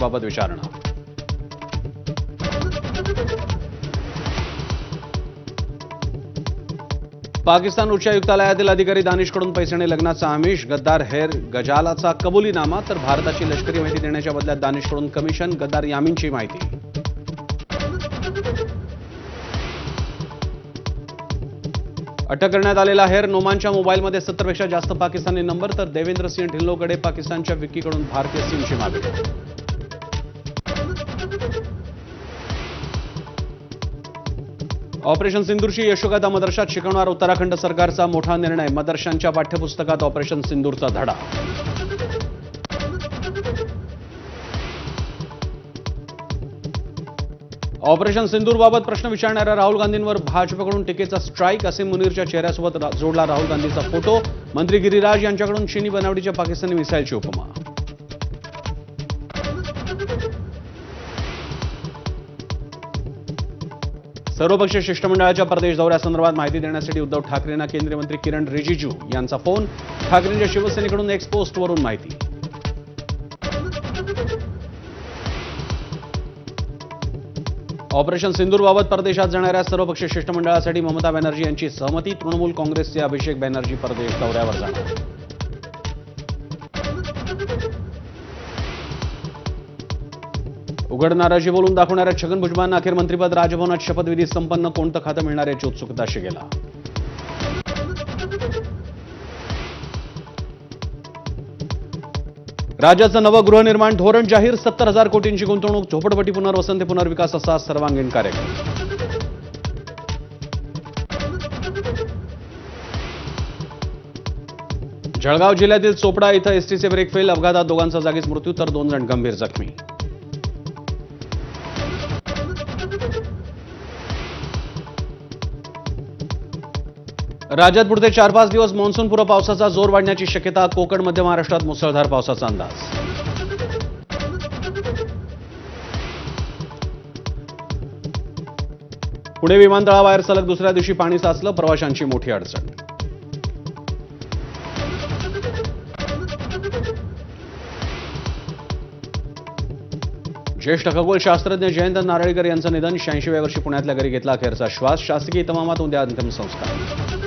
बाबत विचारणा. पाकिस्तान उच्चायुक्तालयातील अधिकारी दानिशकडून पैसे आणि लग्नाचा आमिष. गद्दार हेर गजालाचा कबुलीनामा तर भारताची लष्करी माहिती देण्याच्या बदल्यात दानिशकडून कमिशन. गद्दार यामीनची माहिती. अटक करण्यात आलेला हेर नोमानच्या मोबाईलमध्ये 70 पेक्षा जास्त पाकिस्तानी नंबर तर देवेंद्र सिंह ढिल्लोकडे पाकिस्तानच्या विक्कीकडून भारतीय सिमची मागणी. ऑपरेशन सिंदूरची यशोगाथा मदरशात शिकवणार उत्तराखंड सरकारचा मोठा निर्णय. मदरशांच्या पाठ्यपुस्तकात ऑपरेशन सिंदूरचा धडा. ऑपरेशन सिंदूरबाबत प्रश्न विचारणाऱ्या राहुल गांधींवर भाजपकडून टीकेचा स्ट्राईक. असीम मुनीरच्या चेहऱ्यासोबत जोडला राहुल गांधीचा फोटो. मंत्री गिरिराज यांच्याकडून चीनी बनावटीच्या पाकिस्तानी मिसाईलची उपमा. सर्वपक्षीय शिष्टमंडळाच्या परदेश दौऱ्यासंदर्भात माहिती देण्यासाठी उद्धव ठाकरेंना केंद्रीय मंत्री किरण रिजिजू यांचा फोन. ठाकरेंच्या शिवसेनेकडून एक्स पोस्टवरून माहिती. ऑपरेशन सिंदूरबाबत परदेशात जाणाऱ्या सर्वपक्षीय शिष्टमंडळासाठी ममता बॅनर्जी यांची सहमती. तृणमूल काँग्रेसचे अभिषेक बॅनर्जी परदेश दौऱ्यावर जाणार. उघड नाराजी बोलून दाखवणाऱ्या छगन भुजबळांना अखेर मंत्रिपद. राजभवनात शपथविधी संपन्न. कोणतं खातं मिळणार याची उत्सुकता शिगेला. राज्याचं नवं गृहनिर्माण धोरण जाहीर. 70,000 कोटींची गुंतवणूक. झोपडपट्टी पुनर्वसन ते पुनर्विकास असा सर्वांगीण कार्यक्रम. जळगाव जिल्ह्यातील चोपडा इथं एसटीचे ब्रेक फेल. अपघातात दोघांचा जागीच मृत्यू तर 2 जण गंभीर जखमी. राज्यात पुढचे 4-5 दिवस मान्सूनपूर्व पावसाचा जोर वाढण्याची शक्यता. कोकण मध्य महाराष्ट्रात मुसळधार पावसाचा अंदाज. पुणे विमानतळाबाहेर सलग दुसऱ्या दिवशी पाणी साचलं. प्रवाशांची मोठी अडचण. ज्येष्ठ खगोलशास्त्रज्ञ जयंत नारळीकर यांचं निधन. 86व्या वर्षी पुण्यातल्या घरी घेतला अखेरचा श्वास. शासकीय इतमामात उद्या अंतिम संस्कार.